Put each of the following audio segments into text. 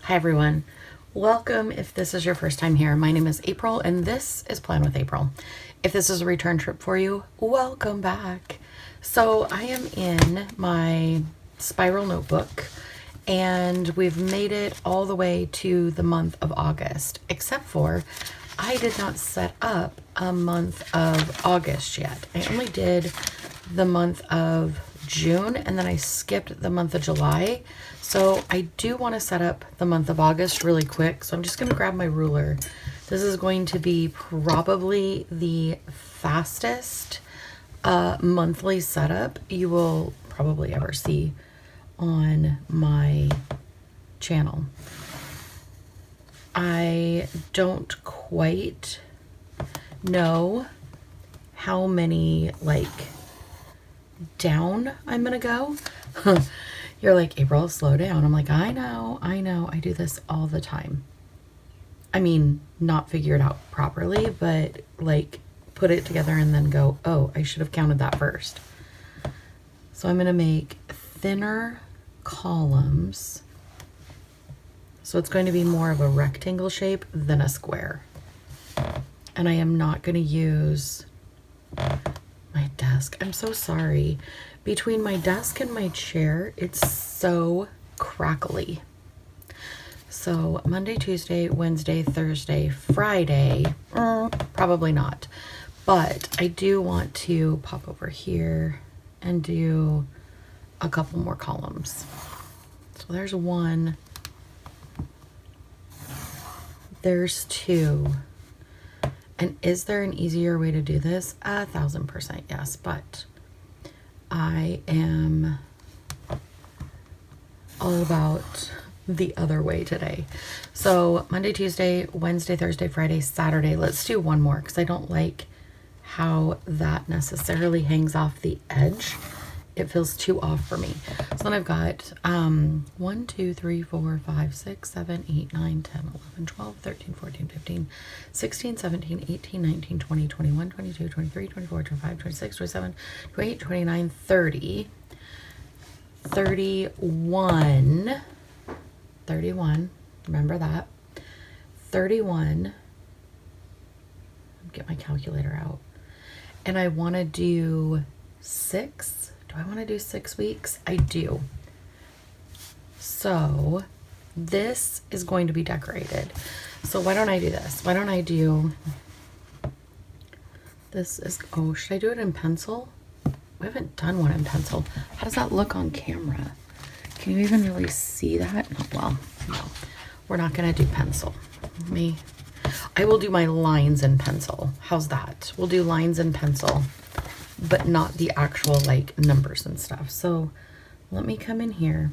Hi everyone. Welcome if this is your first time here. My name is April and this is Plan with April. If this is a return trip for you, welcome back. So I am in my spiral notebook and we've made it all the way to the month of August, except for I did not set up a month of August yet. I only did the month of June and then I skipped the month of July. So I do want to set up the month of August really quick. So I'm just going to grab my ruler. This is going to be probably the fastest monthly setup you will probably ever see on my channel. I don't quite know how many down I'm gonna go. You're like, April, slow down. I'm like, I know, I do this all the time. I mean, not figure it out properly, but like put it together and then go, oh, I should have counted that first. So I'm gonna make thinner columns. So it's going to be more of a rectangle shape than a square. And I am not gonna use my desk. I'm so sorry. Between my desk and my chair, it's so crackly. So Monday, Tuesday, Wednesday, Thursday, Friday, probably not. But I do want to pop over here and do a couple more columns. So there's one. There's two. And is there an easier way to do this? 1000% yes, but I am all about the other way today. So Monday, Tuesday, Wednesday, Thursday, Friday, Saturday. Let's do one more because I don't like how that necessarily hangs off the edge. It feels too off for me. So then I've got 1, 2, 3, 4, 5, 6, 7, 8, 9, 10, 11, 12, 13, 14, 15, 16, 17, 18, 19, 20, 21, 22, 23, 24, 25, 26, 27, 28, 29, 30, 31, 31, remember that, 31, get my calculator out, and I want to do 6. Do I want to do 6 weeks? I do. So this is going to be decorated. So why don't I do this? Why don't I do this is, oh, should I do it in pencil? We haven't done one in pencil. How does that look on camera? Can you even really see that? Well, no, we're not going to do pencil. I will do my lines in pencil. How's that? We'll do lines in pencil, but not the actual like numbers and stuff. So let me come in here.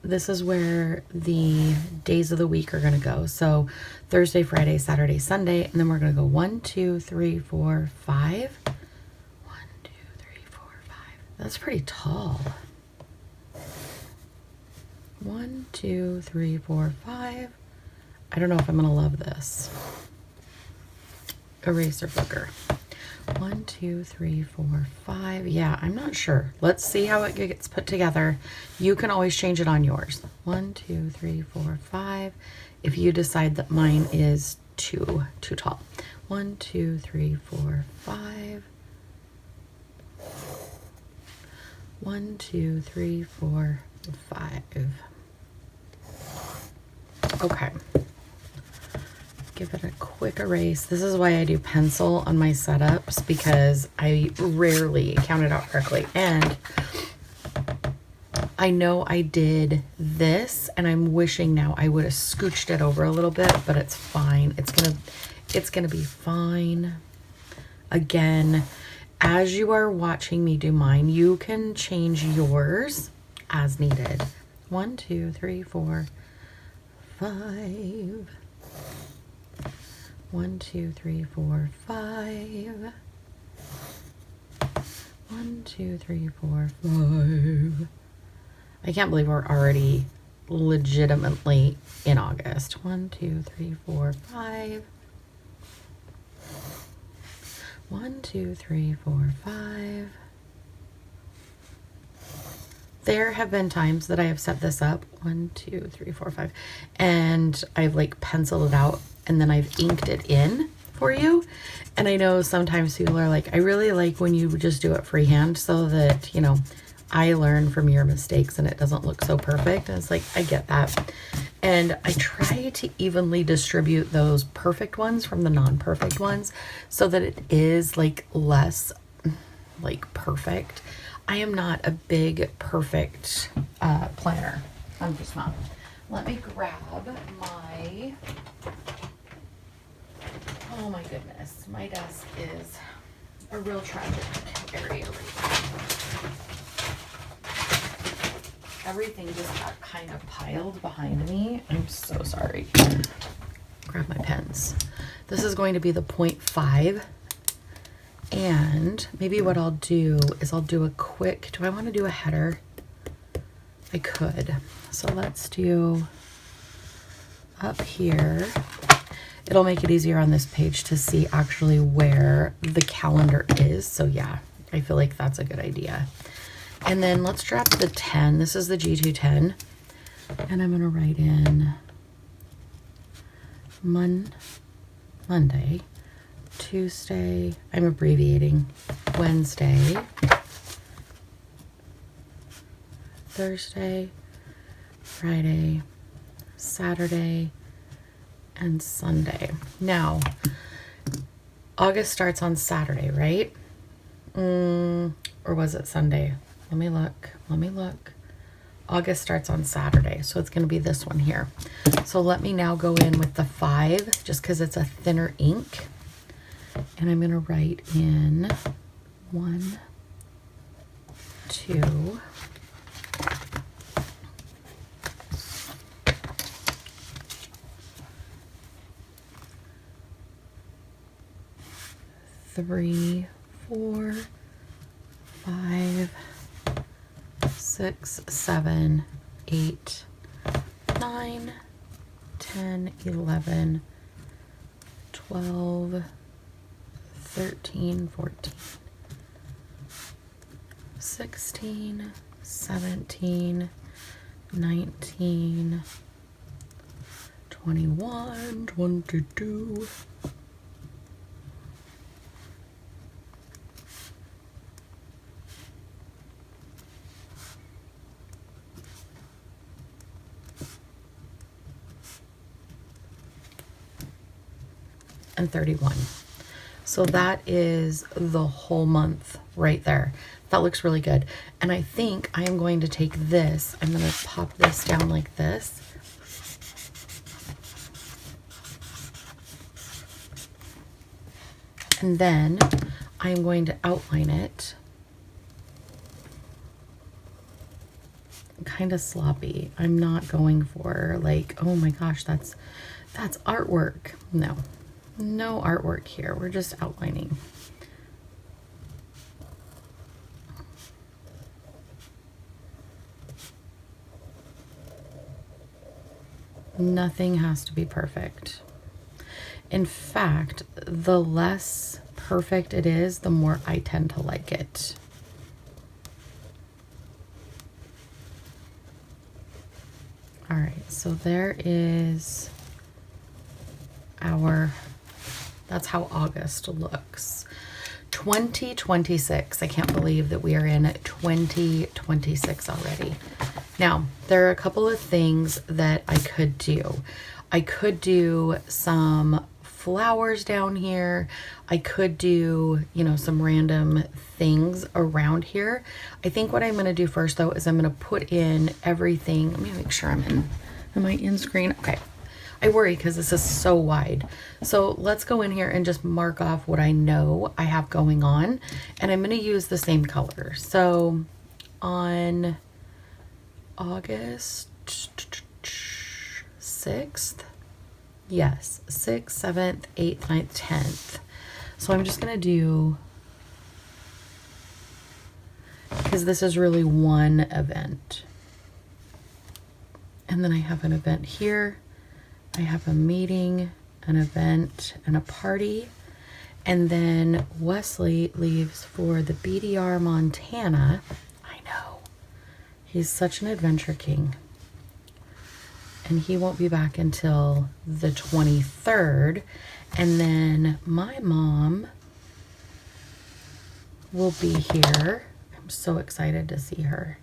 This is where the days of the week are gonna go. So Thursday, Friday, Saturday, Sunday, and then we're gonna go 1, 2, 3, 4, 5. 1, 2, 3, 4, 5. That's pretty tall. 1, 2, 3, 4, 5. I don't know if I'm gonna love this. Eraser booger. 1, 2, 3, 4, 5. Yeah, I'm not sure. Let's see how it gets put together. You can always change it on yours. 1, 2, 3, 4, 5. If you decide that mine is too tall. 1, 2, 3, 4, 5. 1, 2, 3, 4, 5. Okay. Give it a quick erase. This is why I do pencil on my setups, because I rarely count it out correctly. And I know I did this and I'm wishing now I would have scooched it over a little bit, but it's fine. It's gonna be fine. Again, as you are watching me do mine, you can change yours as needed. 1, 2, 3, 4, 5. 1, 2, 3, 4, 5. 1, 2, 3, 4, 5. I can't believe we're already legitimately in August. 1, 2, 3, 4, 5. 1, 2, 3, 4, 5. there have been times that I have set this up 1, 2, 3, 4, 5, and I've like penciled it out and then I've inked it in for you. And I know sometimes people are like, I really like when you just do it freehand so that, you know, I learn from your mistakes and it doesn't look so perfect. And it's like, I get that. And I try to evenly distribute those perfect ones from the non-perfect ones so that it is like less like perfect. I am not a big perfect planner. I'm just not. Let me grab my, oh my goodness, my desk is a real tragic area right now. Everything just got kind of piled behind me. I'm so sorry. Grab my pens. This is going to be the 0.5. And maybe what I'll do is I'll do a quick, do I want to do a header? I could. So let's do up here. It'll make it easier on this page to see actually where the calendar is. So yeah, I feel like that's a good idea. And then let's drop the 10. This is the G210. And I'm going to write in Monday, Tuesday, I'm abbreviating, Wednesday, Thursday, Friday, Saturday, and Sunday. Now, August starts on Saturday, right? Or was it Sunday? Let me look. August starts on Saturday, so it's going to be this one here. So let me now go in with the 5, just because it's a thinner ink. And I'm going to write in 1, 2, 3, 4, 5, 6, 7, 8, 9, 10, 11, 12, 13, 14, 16, 17, 19, 21, 22. And 31. So that is the whole month right there. That looks really good. And I think I am going to take this, I'm going to pop this down like this. And then I am going to outline it kind of sloppy. I'm not going for like, oh my gosh, that's artwork. No artwork here. We're just outlining. Nothing has to be perfect. In fact, the less perfect it is, the more I tend to like it. All right, so there is that's how August looks. 2026. I can't believe that we are in 2026 already. Now, there are a couple of things that I could do. I could do some flowers down here. I could do, you know, some random things around here. I think what I'm going to do first though is I'm going to put in everything. Let me make sure am I in screen? Okay. I worry because this is so wide. So let's go in here and just mark off what I know I have going on. And I'm going to use the same color. So on August 6th, yes, 6th, 7th, 8th, 9th, 10th. So I'm just going to do, because this is really one event. And then I have an event here. I have a meeting, an event, and a party. And then Wesley leaves for the BDR Montana. I know. He's such an adventure king. And he won't be back until the 23rd. And then my mom will be here. I'm so excited to see her.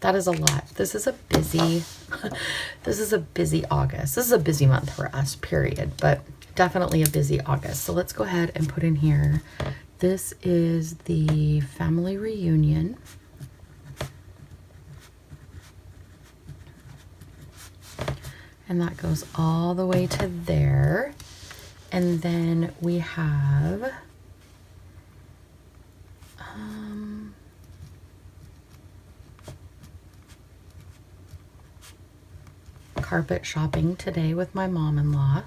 That is a lot. This is a busy August. This is a busy month for us, period, but definitely a busy August. So let's go ahead and put in here. This is the family reunion. And that goes all the way to there. And then we have carpet shopping today with my mom-in-law.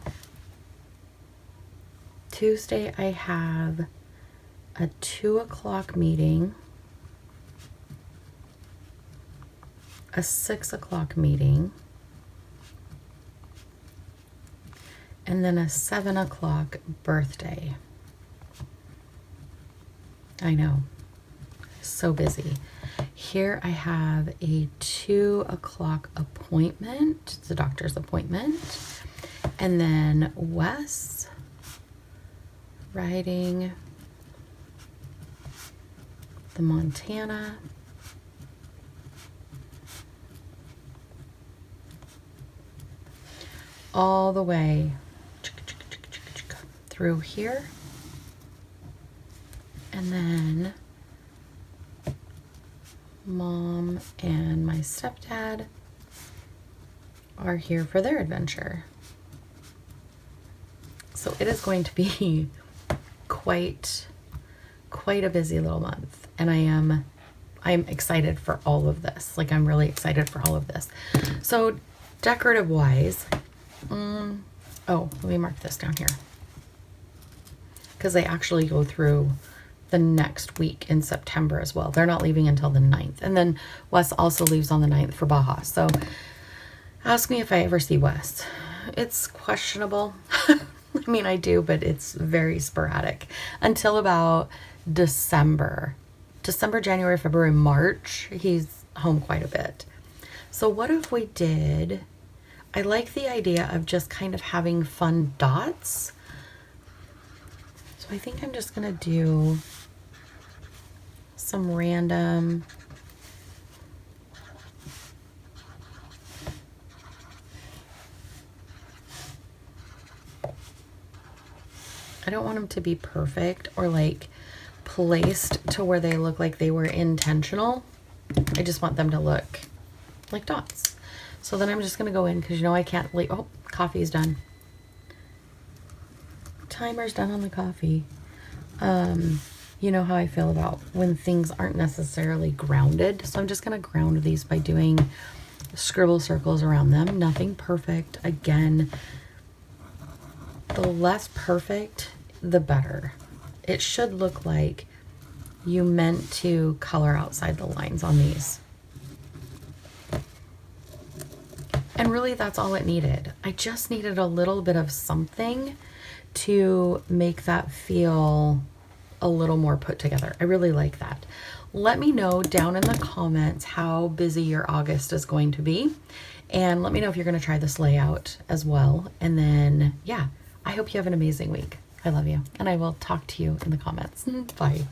Tuesday I have a 2 o'clock meeting, a 6 o'clock meeting, and then a 7 o'clock birthday. I know, so busy. Here I have a 2 o'clock appointment. It's a doctor's appointment. And then Wes riding the Montana. All the way through here. And then Mom and my stepdad are here for their adventure. So it is going to be quite a busy little month, and I'm excited for all of this. Like, I'm really excited for all of this. So decorative wise, oh, let me mark this down here, because they actually go through the next week in September as well. They're not leaving until the 9th. And then Wes also leaves on the 9th for Baja. So ask me if I ever see Wes. It's questionable. I mean, I do, but it's very sporadic until about December, January, February, March. He's home quite a bit. So what if we did, I like the idea of just kind of having fun dots. So I think I'm just gonna do some random I don't want them to be perfect or like placed to where they look like they were intentional. I just want them to look like dots. So then I'm just gonna go in, because you know I can't leave. Oh, coffee's done. Timer's done on the coffee. You know how I feel about when things aren't necessarily grounded. So I'm just going to ground these by doing scribble circles around them. Nothing perfect. Again, the less perfect, the better. It should look like you meant to color outside the lines on these. And really, that's all it needed. I just needed a little bit of something to make that feel a little more put together. I really like that. Let me know down in the comments how busy your August is going to be, and let me know if you're going to try this layout as well. And then, yeah, I hope you have an amazing week. I love you, and I will talk to you in the comments. Bye.